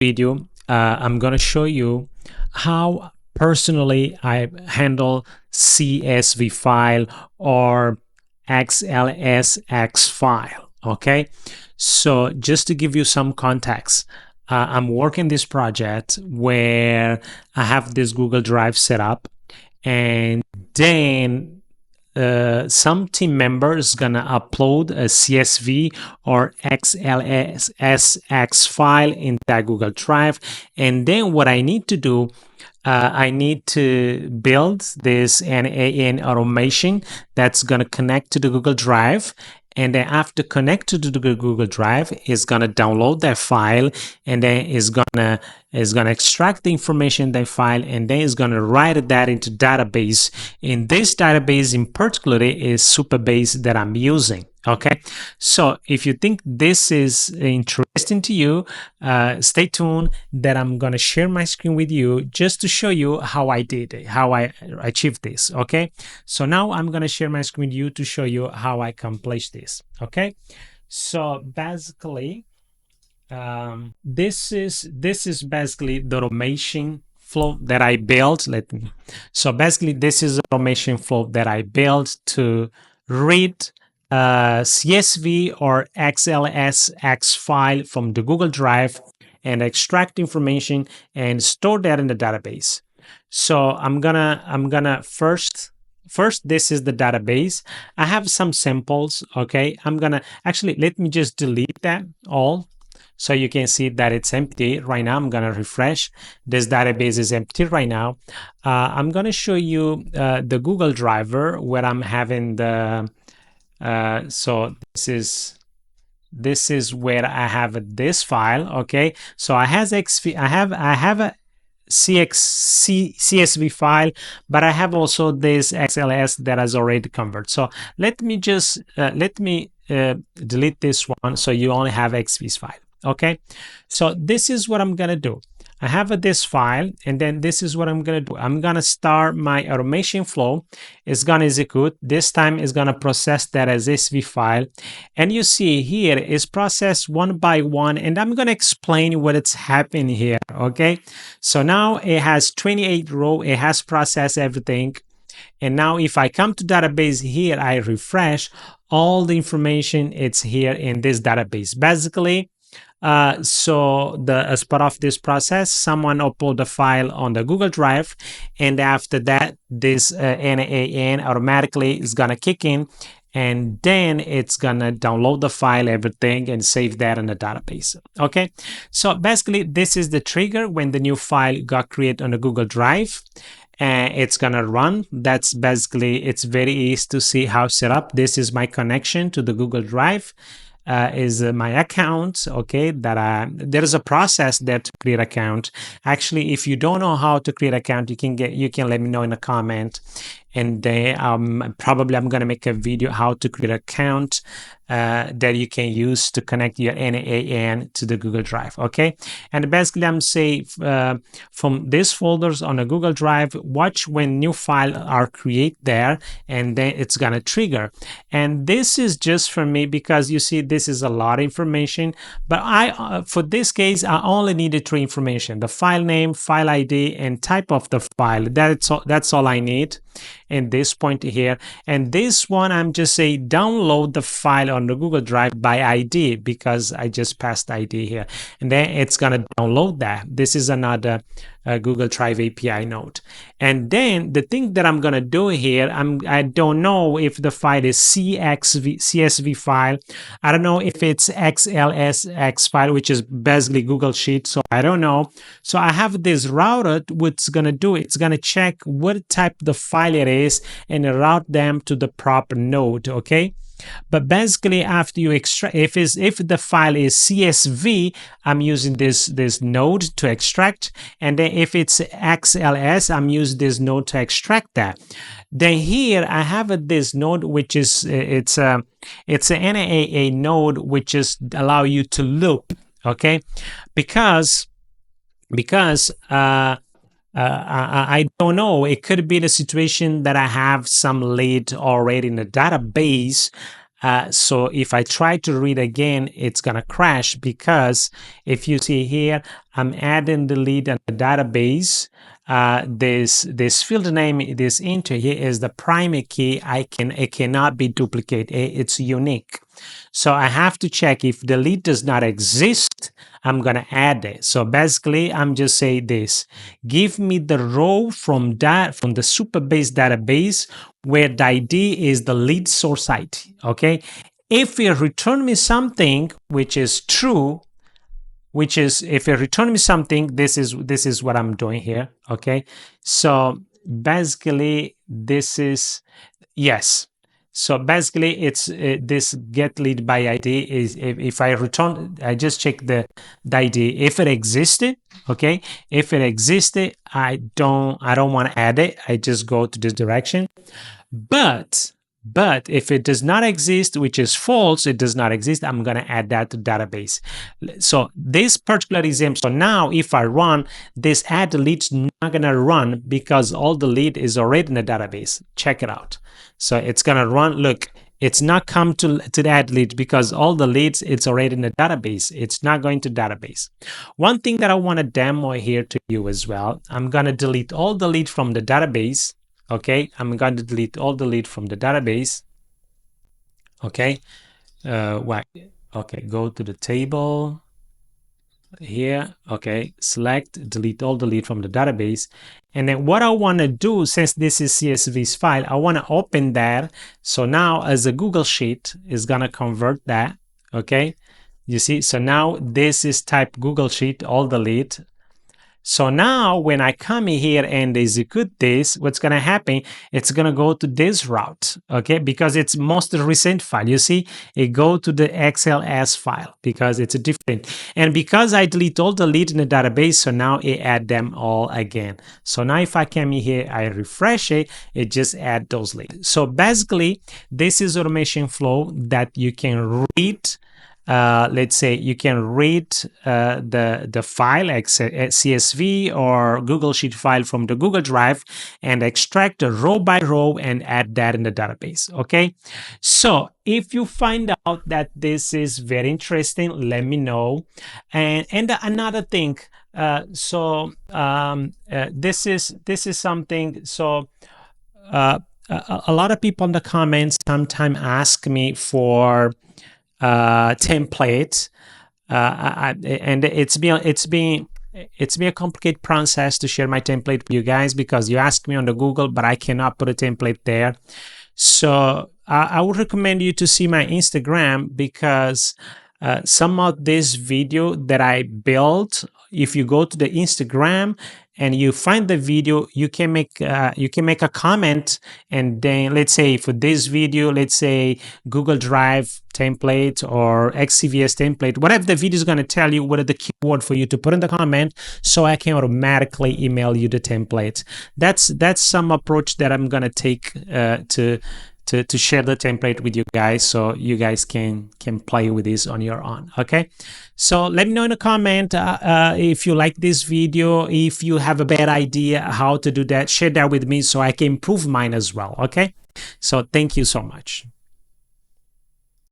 video, I'm going to show you how personally I handle CSV file or XLSX file. Okay, so just to give you some context, I'm working this project where I have this Google Drive set up, and then some team member is gonna upload a CSV or XLSX file in that Google Drive, and then what I need to do, I need to build this n8n automation that's gonna connect to the Google Drive. And then after connect to the Google Drive, it's gonna download that file, and then it's gonna extract the information in that file, and then it's gonna write that into database. In this database in particular is Supabase that I'm using. Okay, so if you think this is interesting to you, stay tuned that I'm gonna share my screen with you just to show you how I did it, how I achieved this. Okay, so now I'm gonna share my screen with you to show you how I accomplished this. Okay, so basically this is basically the automation flow that I built. So basically this is the automation flow that I built to read CSV or XLSX file from the Google Drive and extract information and store that in the database. So I'm gonna first this is the database. I have some samples. Okay, I'm gonna actually let me just delete that all so you can see that it's empty right now. I'm gonna refresh. This database is empty right now. I'm gonna show you the Google Driver where I'm having the so this is where I have this file. Okay, so I have a CSV file, but I have also this XLS that has already converted. So let me just delete this one so you only have XV file. Okay, so this is what I'm gonna do. I have this file, and then this is what I'm gonna do. I'm gonna start my automation flow. It's gonna execute. This time it's gonna process that as CSV file, and you see here is processed one by one, and I'm gonna explain what it's happening here. Okay, so now it has 28 row. It has processed everything, and now if I come to database here, I refresh all the information. It's here in this database. Basically, so as part of this process, someone upload the file on the Google Drive, and after that, this n8n automatically is gonna kick in, and then it's gonna download the file, everything, and save that in the database. Okay, so basically this is the trigger when the new file got created on the Google Drive. And it's gonna run. That's basically, it's very easy to see how set up. This is my connection to the Google Drive. Is my account. Okay, that there is a process there to create account. Actually, if you don't know how to create account, you can let me know in a comment, and then probably I'm gonna make a video how to create account that you can use to connect your n8n to the Google Drive. Okay, and basically I'm saying from these folders on the Google Drive, watch when new files are created there, and then it's gonna trigger. And this is just for me because you see this is a lot of information, but I for this case I only needed 3 information: the file name, file ID, and type of the file. That's all I need in this point here. And this one, I'm just saying download the file on the Google Drive by ID because I just passed ID here, and then it's gonna download that. This is another Google Drive API node. And then the thing that I'm gonna do here, I don't know if the file is CSV file. I don't know if it's XLSX file, which is basically Google Sheet. So I don't know. So I have this router. What's gonna do? It's gonna check what type the file it is and route them to the proper node. Okay. But basically, after you extract, if the file is CSV, I'm using this node to extract, and then if it's XLS, I'm using this node to extract that. Then here I have this node which is it's an n8n node which is allow you to loop. Okay, because I don't know. It could be the situation that I have some lead already in the database. So if I try to read again, it's gonna crash, because if you see here, I'm adding the lead and the database. This field name, this enter here is the primary key. It cannot be duplicated. It's unique. So I have to check if the lead does not exist. I'm gonna add it. So basically, I'm just saying this: give me the row from the Supabase database where the ID is the lead source ID. Okay. If you return me something which is true, if you return me something, this is what I'm doing here. Okay. So basically, this is yes. So basically, it's this get lead by ID is if I return, I just check the ID. If it existed, okay. If it existed, I don't want to add it. I just go to this direction. But if it does not exist, which is false, it does not exist, I'm going to add that to database. So this particular example, so now if I run, this add lead's not going to run because all the lead is already in the database. Check it out. So it's going to run. Look, it's not come to the add lead because all the leads, it's already in the database. It's not going to database. One thing that I want to demo here to you as well, I'm going to delete all the lead from the database. Okay, I'm going to delete all the lead from the database. Okay, okay, go to the table here. Okay, select, delete all the lead from the database. And then what I want to do, since this is CSV's file, I want to open that. So now as a Google Sheet is going to convert that. Okay, you see, so now this is type Google Sheet, all the lead. So now when I come here and execute this, what's going to happen? It's going to go to this route, okay? Because it's most recent file. You see, it go to the XLS file because it's a different. And because I delete all the lead in the database, so now it add them all again. So now if I come here, I refresh it, it just add those leads. So basically, this is automation flow that you can read. Let's say you can read the file, CSV or Google Sheet file from the Google Drive and extract a row by row and add that in the database. Okay. So if you find out that this is very interesting, let me know. And another thing, this is something. So a lot of people in the comments sometimes ask me for template, and it's been a complicated process to share my template with you guys because you ask me on the Google, but I cannot put a template there. So I would recommend you to see my Instagram because some of this video that I built, if you go to the Instagram and you find the video, you can make a comment, and then let's say for this video, let's say Google Drive template or XCVS template, whatever the video is going to tell you, what are the keyword for you to put in the comment, so I can automatically email you the template. That's some approach that I'm going to take to share the template with you guys, so you guys can play with this on your own. Okay, so let me know in the comment if you like this video. If you have a bad idea how to do that, share that with me so I can improve mine as well. Okay, so thank you so much.